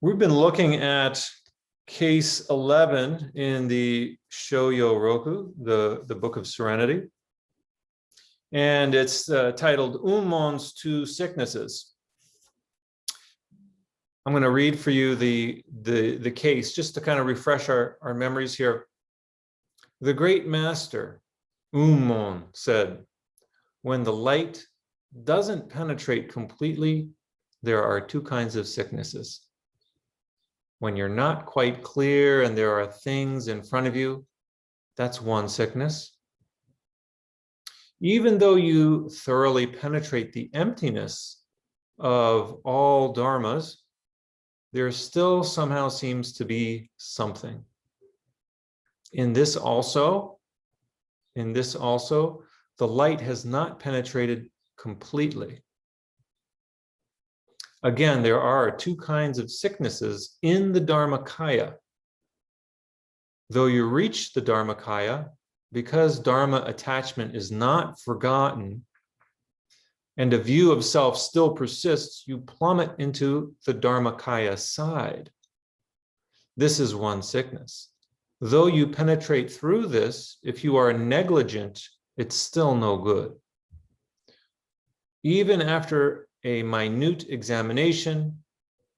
We've been looking at case 11 in the Shoyo Roku, the Book of Serenity. And it's titled Ummon's Two Sicknesses. I'm going to read for you the case just to kind of refresh our memories here. The great master, Ummon, said, when the light doesn't penetrate completely, there are two kinds of sicknesses. When you're not quite clear and there are things in front of you, that's one sickness. Even though you thoroughly penetrate the emptiness of all dharmas, there still somehow seems to be something. In this also, the light has not penetrated completely. Again, there are two kinds of sicknesses in the Dharmakaya. Though you reach the Dharmakaya, because Dharma attachment is not forgotten and a view of self still persists, you plummet into the Dharmakaya side. This is one sickness. Though you penetrate through this, if you are negligent, it's still no good. Even after a minute examination,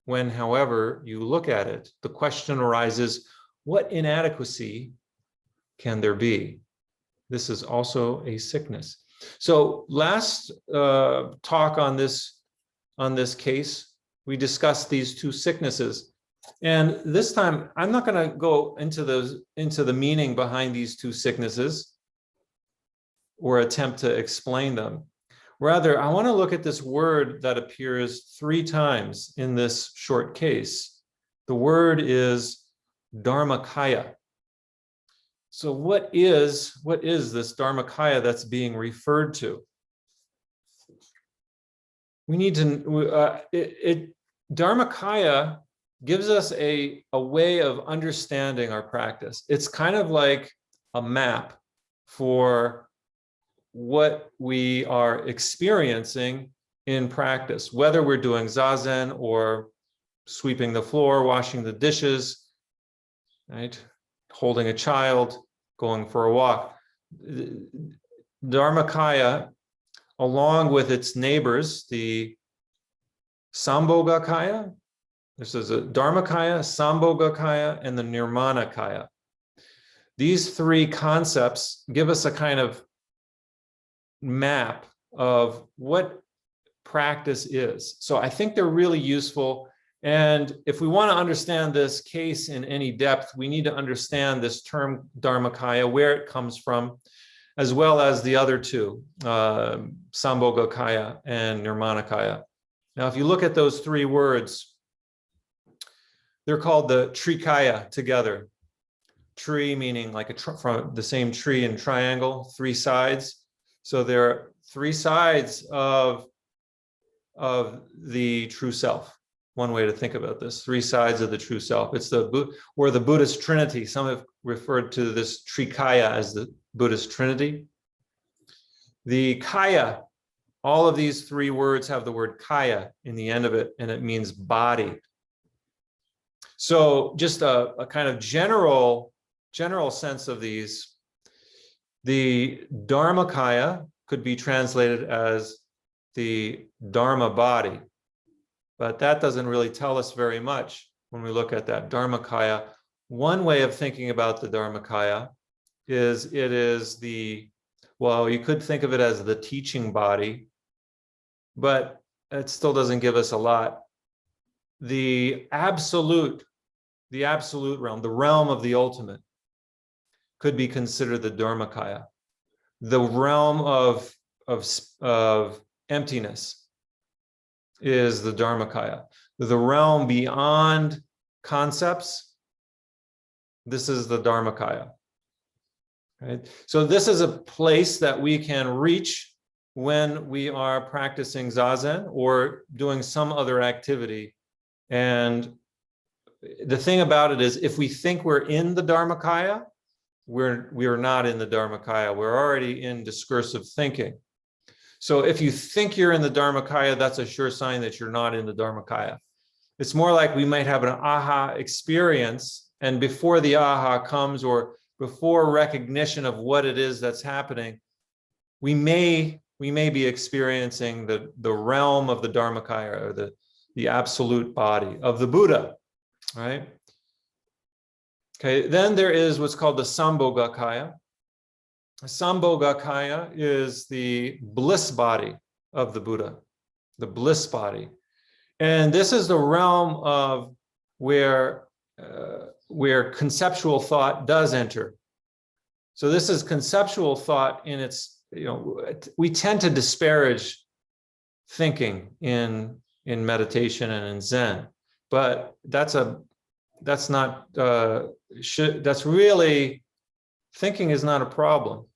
when, however, you look at it, the question arises, what inadequacy can there be? This is also a sickness. So last talk on this case, we discussed these two sicknesses. And this time, I'm not going to go into the meaning behind these two sicknesses or attempt to explain them. Rather, I want to look at this word that appears 3 times in this short case. The word is Dharmakaya. So what is this Dharmakaya that's being referred to? We need to, Dharmakaya gives us a way of understanding our practice. It's kind of like a map for what we are experiencing in practice, whether we're doing zazen or sweeping the floor, washing the dishes, right? Holding a child, going for a walk. Dharmakaya, along with its neighbors, the Sambogakaya, this is a Dharmakaya, Sambogakaya, and the Nirmanakaya. These 3 concepts give us a kind of map of what practice is. So I think they're really useful. And if we want to understand this case in any depth, we need to understand this term Dharmakaya, where it comes from, as well as the other 2, Sambogakaya and Nirmanakaya. Now, if you look at those 3 words, they're called the Trikaya together. Tree meaning like from the same tree in triangle, 3 sides. So there are 3 sides of the true self. One way to think about this, 3 sides of the true self. It's the Buddhist Trinity. Some have referred to this Trikaya as the Buddhist Trinity. The Kaya, all of these 3 words have the word Kaya in the end of it, and it means body. So just a kind of general sense of these. The Dharmakaya could be translated as the Dharma body, but that doesn't really tell us very much when we look at that. Dharmakaya, one way of thinking about the Dharmakaya is it is well, you could think of it as the teaching body, but it still doesn't give us a lot. The absolute realm, the realm of the ultimate, could be considered the Dharmakaya. The realm of emptiness is the Dharmakaya. The realm beyond concepts, this is the Dharmakaya. Right? So this is a place that we can reach when we are practicing zazen or doing some other activity. And the thing about it is, if we think we're in the Dharmakaya, we are not in the Dharmakaya. We're already in discursive thinking. So if you think you're in the Dharmakaya, that's a sure sign that you're not in the Dharmakaya. It's more like we might have an aha experience, and before the aha comes, or before recognition of what it is that's happening, we may be experiencing the realm of the Dharmakaya, or the absolute body of the Buddha, right? Okay, then there is what's called the Sambogakaya. Sambogakaya is the bliss body of the Buddha, the bliss body. And this is the realm of where conceptual thought does enter. So this is conceptual thought in its, we tend to disparage thinking in meditation and in Zen, but that's really, thinking is not a problem,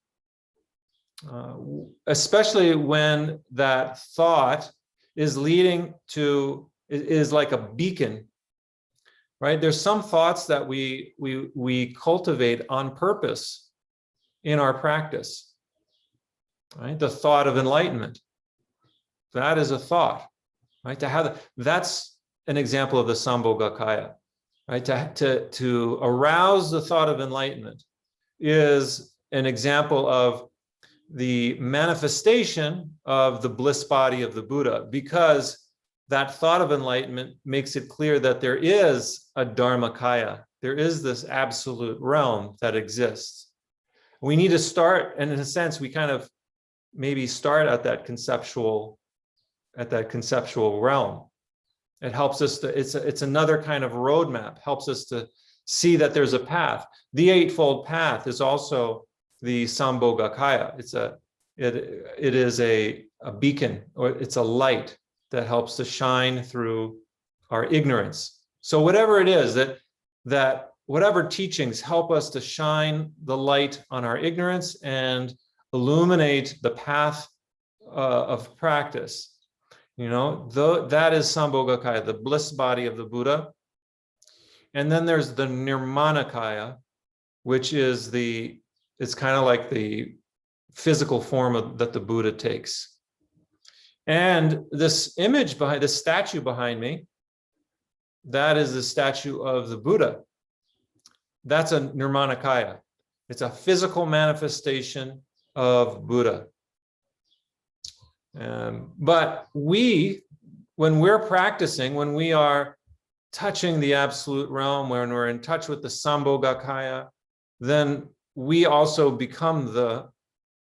especially when that thought is leading to, is like a beacon, right? There's some thoughts that we cultivate on purpose in our practice, right? The thought of enlightenment, that is a thought, right? That's an example of the Sambogakaya, right? To arouse the thought of enlightenment is an example of the manifestation of the bliss body of the Buddha, because that thought of enlightenment makes it clear that there is a Dharmakaya. There is this absolute realm that exists. We need to start, and in a sense, we kind of maybe start at that conceptual realm. It helps us to, it's another kind of roadmap, helps us to see that there's a path. The Eightfold Path is also the Sambogakaya. It is a beacon, or it's a light that helps to shine through our ignorance. So whatever it is that whatever teachings help us to shine the light on our ignorance and illuminate the path of practice, that is Sambogakaya, the bliss body of the Buddha. And then there's the Nirmanakaya, which is it's kind of like the physical form that the Buddha takes. And this image behind, this statue behind me, that is the statue of the Buddha. That's a Nirmanakaya. It's a physical manifestation of Buddha. But when we're practicing, when we are touching the absolute realm, when we're in touch with the Sambogakaya, then we also become the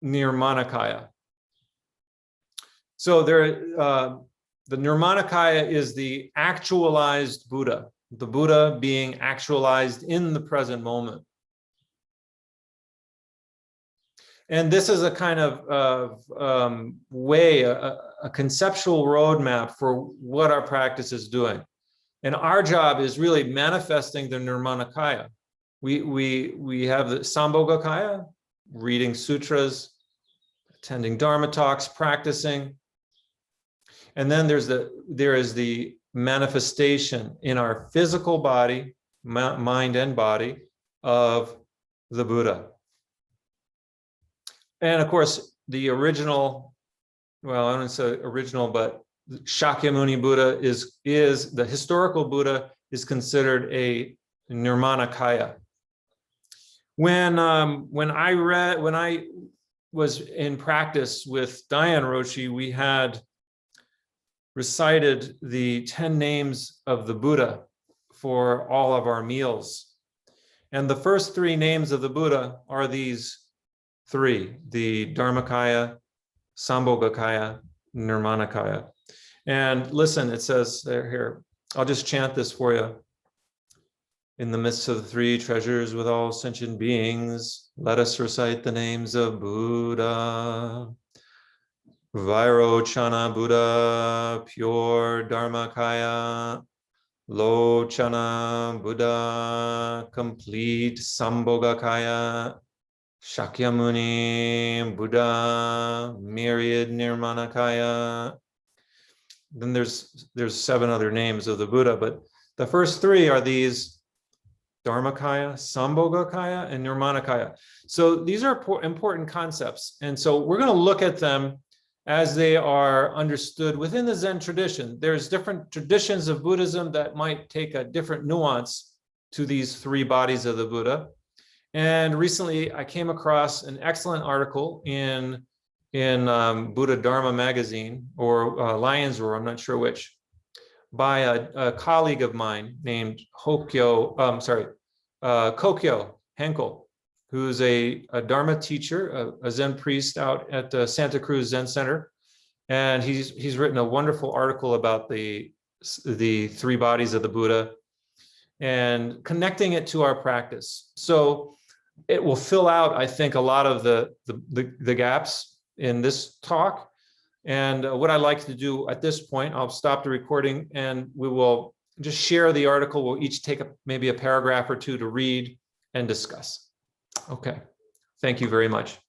Nirmanakaya. So the Nirmanakaya is the actualized Buddha, the Buddha being actualized in the present moment. And this is a kind of way, a conceptual roadmap for what our practice is doing. And our job is really manifesting the Nirmanakaya. We have the Sambogakaya, reading sutras, attending Dharma talks, practicing. And then there is the manifestation in our physical body, mind and body, of the Buddha. And of course, the original, well, I don't say original, but Shakyamuni Buddha is the historical Buddha is considered a Nirmanakaya. When I was in practice with Dayan Roshi, we had recited the 10 names of the Buddha for all of our meals. And the first 3 names of the Buddha are these 3, the Dharmakaya, Sambogakaya, Nirmanakaya. And listen, it says here, I'll just chant this for you. In the midst of the 3 treasures with all sentient beings, let us recite the names of Buddha. Vairochana Buddha, pure Dharmakaya. Lochana Buddha, complete Sambogakaya. Shakyamuni Buddha, myriad Nirmanakaya. Then there's 7 other names of the Buddha, but the first 3 are these: Dharmakaya, Sambogakaya, and Nirmanakaya. So these are important concepts. And so we're going to look at them as they are understood within the Zen tradition. There's different traditions of Buddhism that might take a different nuance to these three bodies of the Buddha. And recently I came across an excellent article in Buddha Dharma magazine, or Lion's Roar, I'm not sure which, by a colleague of mine named Kokyo Henkel, who's a Dharma teacher, a Zen priest out at the Santa Cruz Zen Center. And he's written a wonderful article about the three bodies of the Buddha and connecting it to our practice. So it will fill out, I think, a lot of the gaps in this talk. And what I like to do at this point, I'll stop the recording and we will just share the article. We'll each take maybe a paragraph or two to read and discuss. Okay, thank you very much.